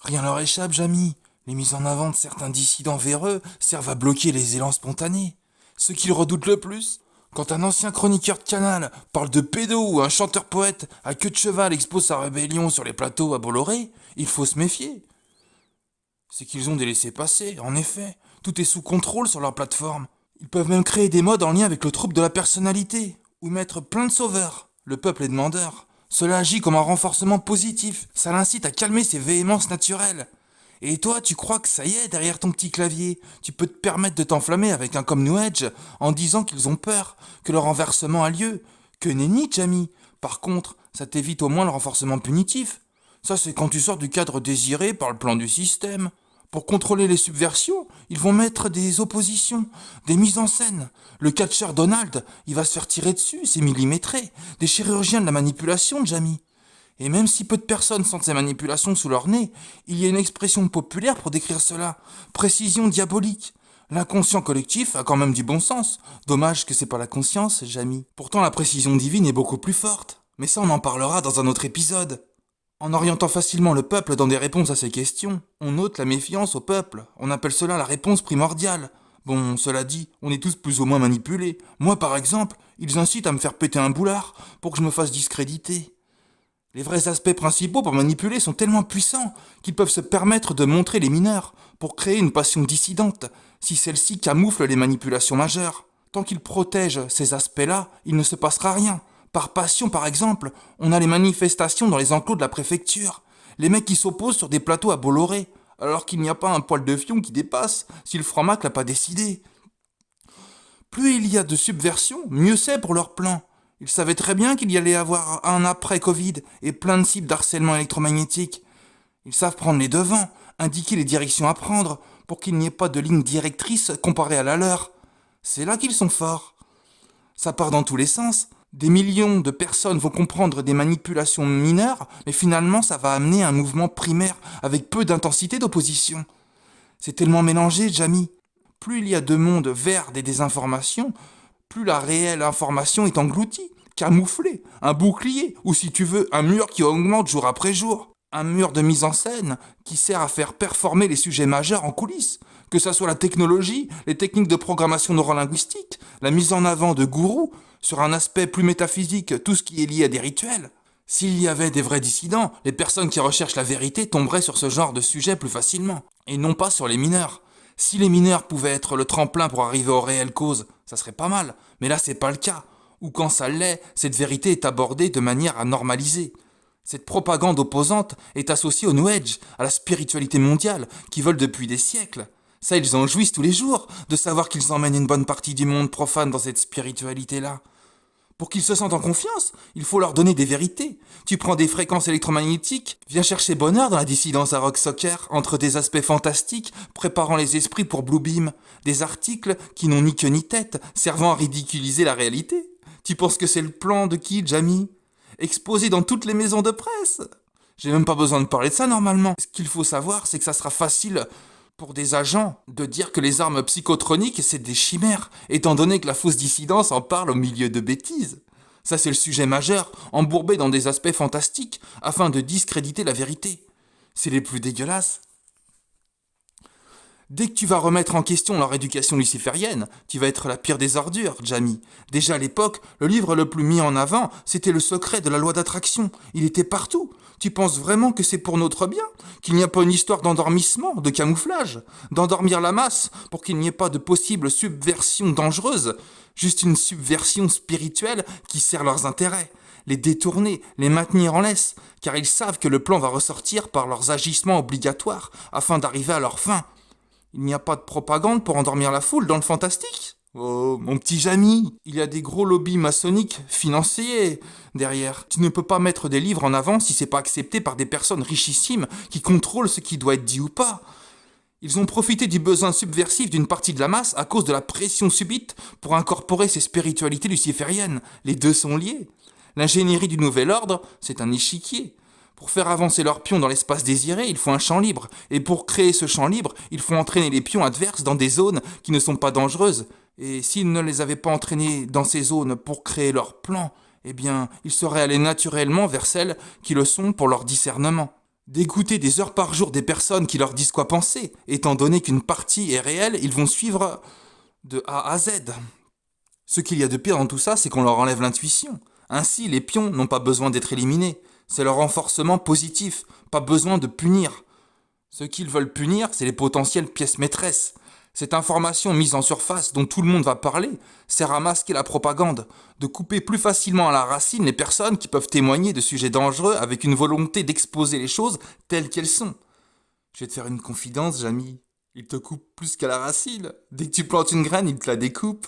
Rien leur échappe, Jamy. Les mises en avant de certains dissidents véreux servent à bloquer les élans spontanés. Ce qu'ils redoutent le plus, quand un ancien chroniqueur de Canal parle de pédo ou un chanteur-poète à queue de cheval expose sa rébellion sur les plateaux à Bolloré, il faut se méfier. C'est qu'ils ont des laissés-passer, en effet. Tout est sous contrôle sur leur plateforme. Ils peuvent même créer des modes en lien avec le trouble de la personnalité, ou mettre plein de sauveurs. Le peuple est demandeur. Cela agit comme un renforcement positif, ça l'incite à calmer ses véhémences naturelles. Et toi, tu crois que ça y est, derrière ton petit clavier, tu peux te permettre de t'enflammer avec un comme New Edge en disant qu'ils ont peur, que le renversement a lieu. Que nenni, Jamie. Par contre, ça t'évite au moins le renforcement punitif. Ça, c'est quand tu sors du cadre désiré par le plan du système. Pour contrôler les subversions, ils vont mettre des oppositions, des mises en scène. Le catcheur Donald, il va se faire tirer dessus, c'est millimétré. Des chirurgiens de la manipulation, Jamie. Et même si peu de personnes sentent ces manipulations sous leur nez, il y a une expression populaire pour décrire cela. Précision diabolique. L'inconscient collectif a quand même du bon sens. Dommage que c'est pas la conscience, Jamie. Pourtant la précision divine est beaucoup plus forte. Mais ça on en parlera dans un autre épisode. En orientant facilement le peuple dans des réponses à ces questions, on ôte la méfiance au peuple. On appelle cela la réponse primordiale. Bon, cela dit, on est tous plus ou moins manipulés. Moi par exemple, ils incitent à me faire péter un boulard pour que je me fasse discréditer. Les vrais aspects principaux pour manipuler sont tellement puissants qu'ils peuvent se permettre de montrer les mineurs pour créer une passion dissidente, si celle-ci camoufle les manipulations majeures. Tant qu'ils protègent ces aspects-là, il ne se passera rien. Par passion, par exemple, on a les manifestations dans les enclos de la préfecture. Les mecs qui s'opposent sur des plateaux à Bolloré, alors qu'il n'y a pas un poil de fion qui dépasse, si le franc-mac l'a pas décidé. Plus il y a de subversion, mieux c'est pour leur plan. Ils savaient très bien qu'il y allait avoir un après-Covid et plein de cibles d'harcèlement électromagnétique. Ils savent prendre les devants, indiquer les directions à prendre, pour qu'il n'y ait pas de ligne directrice comparée à la leur. C'est là qu'ils sont forts. Ça part dans tous les sens. Des millions de personnes vont comprendre des manipulations mineures, mais finalement ça va amener un mouvement primaire avec peu d'intensité d'opposition. C'est tellement mélangé, Jamie. Plus il y a de monde vers des désinformations, plus la réelle information est engloutie, camouflée, un bouclier, ou si tu veux, un mur qui augmente jour après jour. Un mur de mise en scène qui sert à faire performer les sujets majeurs en coulisses, que ce soit la technologie, les techniques de programmation neurolinguistique, la mise en avant de gourous, sur un aspect plus métaphysique, tout ce qui est lié à des rituels. S'il y avait des vrais dissidents, les personnes qui recherchent la vérité tomberaient sur ce genre de sujet plus facilement, et non pas sur les mineurs. Si les mineurs pouvaient être le tremplin pour arriver aux réelles causes, ça serait pas mal, mais là c'est pas le cas. Ou quand ça l'est, cette vérité est abordée de manière à normaliser. Cette propagande opposante est associée au New Age, à la spiritualité mondiale, qui vole depuis des siècles. Ça, ils en jouissent tous les jours, de savoir qu'ils emmènent une bonne partie du monde profane dans cette spiritualité-là. Pour qu'ils se sentent en confiance, il faut leur donner des vérités. Tu prends des fréquences électromagnétiques, viens chercher bonheur dans la dissidence à rock soccer, entre des aspects fantastiques, préparant les esprits pour Bluebeam, des articles qui n'ont ni queue ni tête, servant à ridiculiser la réalité. Tu penses que c'est le plan de qui, Jamie? Exposé dans toutes les maisons de presse. J'ai même pas besoin de parler de ça normalement. Ce qu'il faut savoir, c'est que ça sera facile pour des agents de dire que les armes psychotroniques, c'est des chimères, étant donné que la fausse dissidence en parle au milieu de bêtises. Ça, c'est le sujet majeur, embourbé dans des aspects fantastiques, afin de discréditer la vérité. C'est les plus dégueulasses. Dès que tu vas remettre en question leur éducation luciférienne, tu vas être la pire des ordures, Jamie. Déjà à l'époque, le livre le plus mis en avant, c'était Le secret de la loi d'attraction. Il était partout. Tu penses vraiment que c'est pour notre bien? Qu'il n'y a pas une histoire d'endormissement, de camouflage? D'endormir la masse pour qu'il n'y ait pas de possible subversion dangereuse? Juste une subversion spirituelle qui sert leurs intérêts. Les détourner, les maintenir en laisse, car ils savent que le plan va ressortir par leurs agissements obligatoires afin d'arriver à leur fin. Il n'y a pas de propagande pour endormir la foule dans le fantastique? Oh, mon petit Jamy, il y a des gros lobbies maçonniques financiers derrière. Tu ne peux pas mettre des livres en avant si c'est pas accepté par des personnes richissimes qui contrôlent ce qui doit être dit ou pas. Ils ont profité du besoin subversif d'une partie de la masse à cause de la pression subite pour incorporer ces spiritualités lucifériennes. Les deux sont liés. L'ingénierie du nouvel ordre, c'est un échiquier. Pour faire avancer leurs pions dans l'espace désiré, il faut un champ libre. Et pour créer ce champ libre, il faut entraîner les pions adverses dans des zones qui ne sont pas dangereuses. Et s'ils ne les avaient pas entraînés dans ces zones pour créer leur plan, eh bien, ils seraient allés naturellement vers celles qui le sont pour leur discernement. d'écouter des heures par jour des personnes qui leur disent quoi penser, étant donné qu'une partie est réelle, ils vont suivre de A à Z. Ce qu'il y a de pire dans tout ça, c'est qu'on leur enlève l'intuition. Ainsi, les pions n'ont pas besoin d'être éliminés. C'est leur renforcement positif, pas besoin de punir. Ce qu'ils veulent punir, c'est les potentielles pièces maîtresses. Cette information mise en surface dont tout le monde va parler sert à masquer la propagande, de couper plus facilement à la racine les personnes qui peuvent témoigner de sujets dangereux avec une volonté d'exposer les choses telles qu'elles sont. Je vais te faire une confidence, Jamy. Il te coupe plus qu'à la racine. Dès que tu plantes une graine, il te la découpe.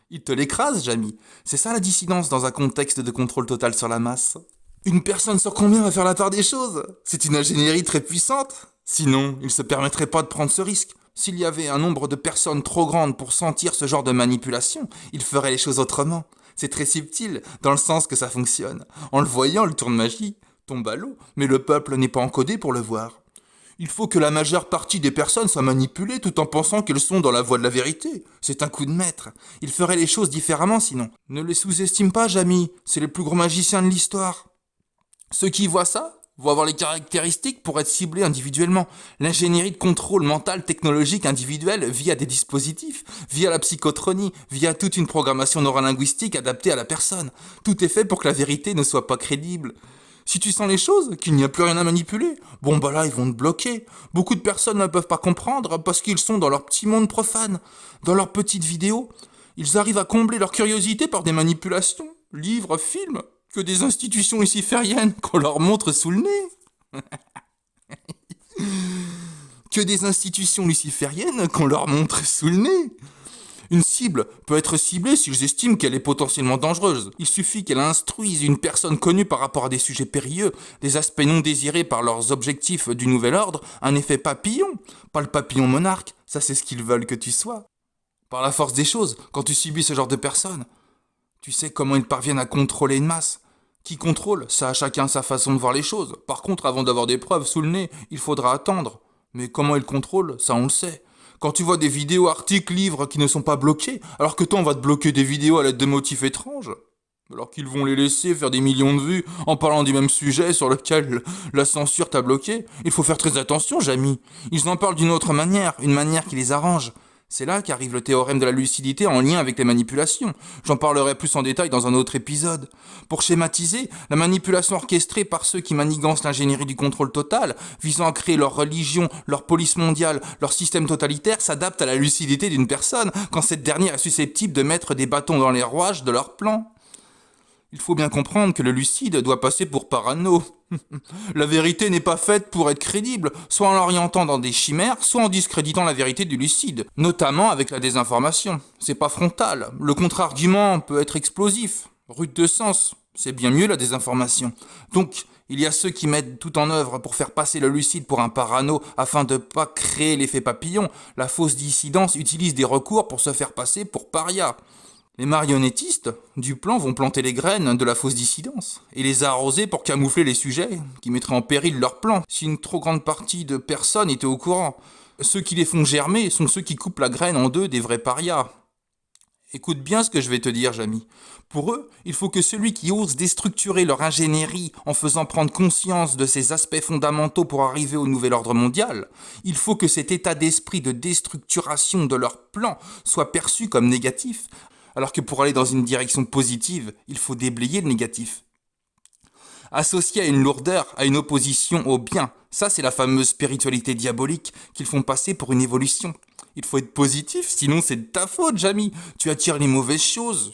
Il te l'écrase, Jamy. C'est ça la dissidence dans un contexte de contrôle total sur la masse. Une personne sur combien va faire la part des choses? C'est une ingénierie très puissante. Sinon, il ne se permettrait pas de prendre ce risque. S'il y avait un nombre de personnes trop grandes pour sentir ce genre de manipulation, il ferait les choses autrement. C'est très subtil, dans le sens que ça fonctionne. En le voyant, le tour de magie tombe à l'eau, mais le peuple n'est pas encodé pour le voir. Il faut que la majeure partie des personnes soient manipulées tout en pensant qu'elles sont dans la voie de la vérité. C'est un coup de maître. Il ferait les choses différemment sinon. Ne les sous-estime pas, Jamy. C'est les plus gros magiciens de l'histoire. Ceux qui voient ça vont avoir les caractéristiques pour être ciblés individuellement. L'ingénierie de contrôle mental technologique individuel via des dispositifs, via la psychotronie, via toute une programmation neurolinguistique adaptée à la personne. Tout est fait pour que la vérité ne soit pas crédible. Si tu sens les choses, qu'il n'y a plus rien à manipuler, bon bah là ils vont te bloquer. Beaucoup de personnes ne peuvent pas comprendre parce qu'ils sont dans leur petit monde profane, dans leurs petites vidéos. Ils arrivent à combler leur curiosité par des manipulations, livres, films, que des institutions lucifériennes qu'on leur montre sous le nez. Que des institutions lucifériennes qu'on leur montre sous le nez. Une cible peut être ciblée s'ils estiment qu'elle est potentiellement dangereuse. Il suffit qu'elle instruise une personne connue par rapport à des sujets périlleux, des aspects non désirés par leurs objectifs du nouvel ordre, un effet papillon. Pas le papillon monarque, ça c'est ce qu'ils veulent que tu sois. Par la force des choses, quand tu subis ce genre de personnes, tu sais comment ils parviennent à contrôler une masse. Qui contrôle, ça a chacun sa façon de voir les choses. Par contre, avant d'avoir des preuves sous le nez, il faudra attendre. Mais comment ils contrôlent, ça on le sait. Quand tu vois des vidéos, articles, livres qui ne sont pas bloqués, alors que toi on va te bloquer des vidéos à l'aide de motifs étranges, alors qu'ils vont les laisser faire des millions de vues en parlant du même sujet sur lequel la censure t'a bloqué, il faut faire très attention, Jamy. Ils en parlent d'une autre manière, une manière qui les arrange. C'est là qu'arrive le théorème de la lucidité en lien avec les manipulations. J'en parlerai plus en détail dans un autre épisode. Pour schématiser, la manipulation orchestrée par ceux qui manigancent l'ingénierie du contrôle total, visant à créer leur religion, leur police mondiale, leur système totalitaire, s'adapte à la lucidité d'une personne quand cette dernière est susceptible de mettre des bâtons dans les rouages de leur plan. Il faut bien comprendre que le lucide doit passer pour parano. La vérité n'est pas faite pour être crédible, soit en l'orientant dans des chimères, soit en discréditant la vérité du lucide, notamment avec la désinformation. C'est pas frontal, le contre-argument peut être explosif, rude de sens, c'est bien mieux la désinformation. Donc, il y a ceux qui mettent tout en œuvre pour faire passer le lucide pour un parano afin de ne pas créer l'effet papillon. La fausse dissidence utilise des recours pour se faire passer pour paria. Les marionnettistes du plan vont planter les graines de la fausse dissidence et les arroser pour camoufler les sujets qui mettraient en péril leur plan si une trop grande partie de personnes étaient au courant. Ceux qui les font germer sont ceux qui coupent la graine en deux des vrais parias. Écoute bien ce que je vais te dire, Jamy. Pour eux, il faut que celui qui ose déstructurer leur ingénierie en faisant prendre conscience de ces aspects fondamentaux pour arriver au nouvel ordre mondial, il faut que cet état d'esprit de déstructuration de leur plan soit perçu comme négatif, alors que pour aller dans une direction positive, il faut déblayer le négatif. Associé à une lourdeur, à une opposition au bien, ça c'est la fameuse spiritualité diabolique qu'ils font passer pour une évolution. Il faut être positif, sinon c'est de ta faute, Jamy. Tu attires les mauvaises choses.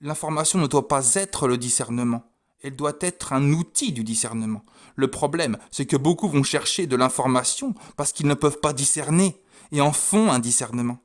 L'information ne doit pas être le discernement. Elle doit être un outil du discernement. Le problème, c'est que beaucoup vont chercher de l'information parce qu'ils ne peuvent pas discerner et en font un discernement.